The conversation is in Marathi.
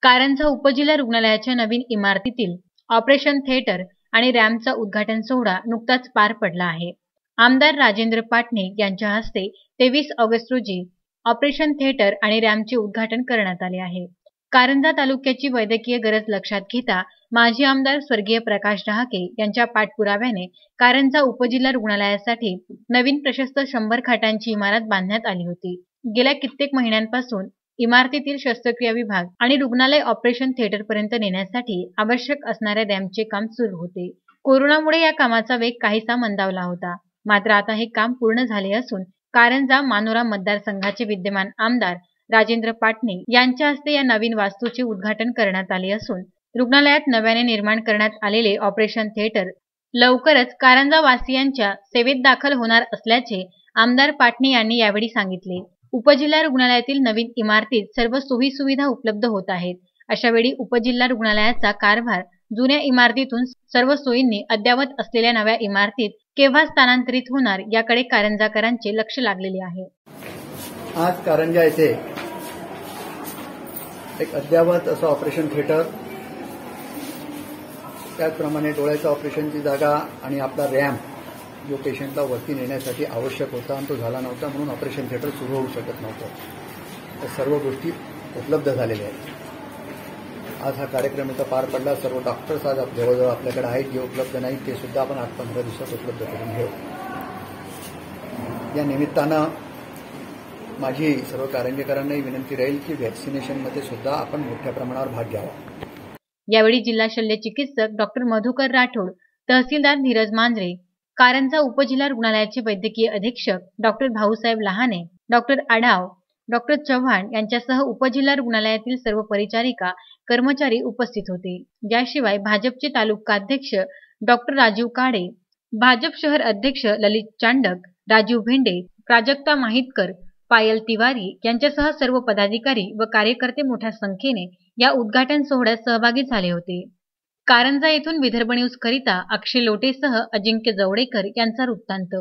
कारंजा उपजिल्हा रुग्णालयाच्या नवीन इमारतीतील ऑपरेशन थिएटर आणि रॅम्पचा उद्घाटन सोहळा नुकताच पार पडला आहे. आमदार राजेंद्र पाटणे यांच्या हस्ते 23 ऑगस्ट रोजी ऑपरेशन थिएटर आणि रॅम्पचे उद्घाटन करण्यात आले आहे. कारंजा तालुक्याची वैद्यकीय गरज लक्षात घेता माजी आमदार स्वर्गीय प्रकाश डहाके यांच्या पाठपुराव्याने कारंजा उपजिल्हा रुग्णालयासाठी नवीन प्रशस्त 100 खाटांची इमारत बांधण्यात आली होती. गेल्या कित्येक महिन्यांपासून इमारतीतील शस्त्रक्रिया विभाग आणि रुग्णालय ऑपरेशन थिएटरपर्यंत नेण्यासाठी आवश्यक असणाऱ्या रॅम्पचे काम सुरू होते. कोरोनामुळे या कामाचा वेग काहीसा मंदावला होता. मात्र आता हे काम पूर्ण झाले असून कारंजा मानोरा मतदारसंघाचे विद्यमान आमदार राजेंद्र पाटणे यांच्या हस्ते या नवीन वास्तूचे उद्घाटन करण्यात आले असून रुग्णालयात नव्याने निर्माण करण्यात आलेले ऑपरेशन थिएटर लवकरच कारंजा वासियांच्या सेवेत दाखल होणार असल्याचे आमदार पाटणे यांनी यावेळी सांगितले. उपजिल्हा रुग्णालयातील नवीन इमारतीत सर्व सोयी सुविधा उपलब्ध होत आहेत. अशावेळी उपजिल्हा रुग्णालयाचा कारभार जुन्या इमारतीतून सर्व सोयींनी अद्ययावत असलेल्या नव्या इमारतीत केव्हा स्थानांतरित होणार याकडे कारंजाकरांचे लक्ष लागलेले आहे. आज कारंजा येथे एक अद्ययावत असं ऑपरेशन थिएटर, त्याचप्रमाणे डोळ्याच्या ऑपरेशनची जागा आणि आपला रॅम्प जो पेशंटला वरती नेण्यासाठी आवश्यक होता आणि तो झाला नव्हता म्हणून ऑपरेशन थिएटर सुरू होऊ शकत नव्हतं. तर सर्व गोष्टी उपलब्ध झालेल्या आहेत. आज हा कार्यक्रम इथं पार पडला. सर्व डॉक्टर्स आज जवळजवळ आपल्याकडे आहेत. जे उपलब्ध नाहीत ते सुद्धा आपण 8-15 दिवसात उपलब्ध करून घेऊ. या निमित्तानं माझी सर्व कारंजेकरांनाही विनंती राहील की व्हॅक्सिनेशनमध्ये सुद्धा आपण मोठ्या प्रमाणावर भाग घ्यावा. यावेळी जिल्हा शल्य चिकित्सक डॉक्टर मधुकर राठोड, तहसीलदार धीरज मांजरे, कारंजा उपजिल्हा रुग्णालयाचे वैद्यकीय अधीक्षक doctor Bhausaheb Lahane, doctor Adhav, doctor Chavan यांच्यासह उपजिल्हा रुग्णालयातील सर्व परिचारिका, कर्मचारी उपस्थित होते. याशिवाय भाजपचे तालुकाध्यक्ष डॉक्टर राजीव काळे, भाजप शहर अध्यक्ष ललित चांडक, राजीव भेंडे, प्राजक्ता माहितकर, पायल तिवारी यांच्यासह सर्व पदाधिकारी व कार्यकर्ते मोठ्या संख्येने या उद्घाटन सोहळ्यात सहभागी झाले होते. कारंजा येथून विदर्भ न्यूज करिता अक्षय लोटेसह अजिंक्य जवडेकर यांचा वृत्तांत.